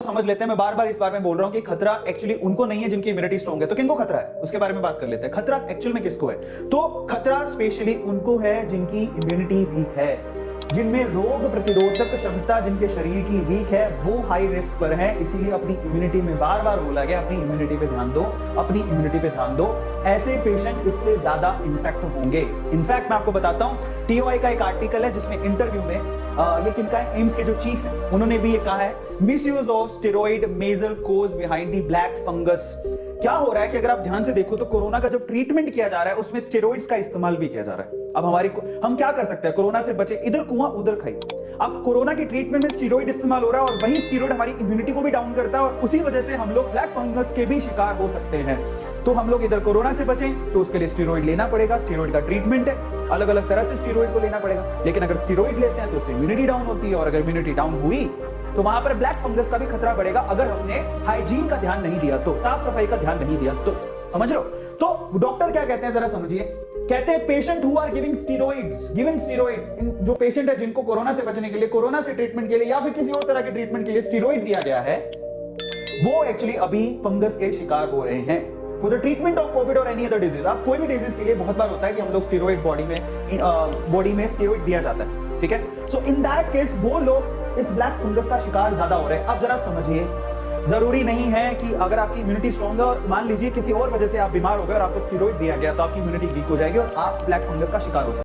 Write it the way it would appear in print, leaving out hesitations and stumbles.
समझ लेते हैं। मैं बार बार इस बारे में बोल रहा हूं कि खतरा एक्चुअली उनको नहीं है जिनकी इम्यूनिटी स्ट्रांग है। तो किनको खतरा है उसके बारे में बात कर लेते हैं। खतरा एक्चुअल में किसको है? तो खतरा स्पेशली उनको है जिनकी इम्यूनिटी वीक है, जिनमें रोग प्रतिरोधक क्षमता जिनके शरीर की वीक है, वो हाई रिस्क पर है। इसीलिए अपनी इम्यूनिटी में बार बार बोला गया अपनी इम्यूनिटी पे ध्यान दो, अपनी इम्यूनिटी पे ध्यान दो। ऐसे पेशेंट इससे ज्यादा इन्फेक्ट होंगे। इनफैक्ट मैं आपको बताता हूं, टीओआई का एक आर्टिकल है जिसमें इंटरव्यू में ये किनका है, एम्स के जो चीफ है उन्होंने भी ये कहा है, misuse of steroid major cause behind the black fungus. क्या हो रहा है कि अगर आप ध्यान से देखो तो कोरोना का जब ट्रीटमेंट किया जा रहा है उसमें स्टेरॉइड्स का इस्तेमाल भी किया जा रहा है। अब हम क्या कर सकते हैं? कोरोना से बचे, इधर कुआं उधर खाई। अब कोरोना की ट्रीटमेंट में स्टेरॉइड इस्तेमाल हो रहा है और वही स्टेरॉइड हमारी इम्यूनिटी को भी डाउन करता है और उसी वजह से हम लोग ब्लैक फंगस के भी शिकार हो सकते हैं। तो हम लोग इधर कोरोना से बचें तो उसके लिए स्टेरॉइड लेना पड़ेगा। स्टेरॉइड का ट्रीटमेंट है, अलग अलग तरह से स्टेरॉइड को लेना पड़ेगा। लेकिन अगर स्टेरॉइड लेते हैं तो उससे इम्यूनिटी डाउन होती है और अगर इम्यूनिटी डाउन हुई तो वहां पर ब्लैक फंगस का भी खतरा बढ़ेगा अगर हमने हाइजीन का ध्यान नहीं दिया तो, साफ सफाई का ध्यान नहीं दिया तो। समझ लो। तो डॉक्टर क्या कहते हैं जरा समझिए। कहते हैं patient who are giving steroid, जो पेशेंट है जिनको कोरोना से बचने के लिए, कोरोना से ट्रीटमेंट के लिए या फिर किसी और तरह के ट्रीटमेंट के लिए स्टेरॉइड दिया गया है, वो एक्चुअली अभी फंगस के शिकार हो रहे हैं। For the treatment of Covid और एनी अदर डिजीज, आप कोई भी डिजीज के लिए बहुत बार होता है कि हम लोग स्टेरॉइड बॉडी में स्टेरॉइड दिया जाता है, ठीक है। सो इन दैट केस वो लोग इस ब्लैक फंगस का शिकार ज्यादा हो रहे हैं। अब जरा समझिए, जरूरी नहीं है कि अगर आपकी इम्यूनिटी स्ट्रांग है और मान लीजिए किसी और वजह से आप बीमार हो गए और आपको स्टेरॉइड दिया गया तो आपकी इम्यूनिटी वीक हो जाएगी और आप ब्लैक फंगस का शिकार हो सकते हैं।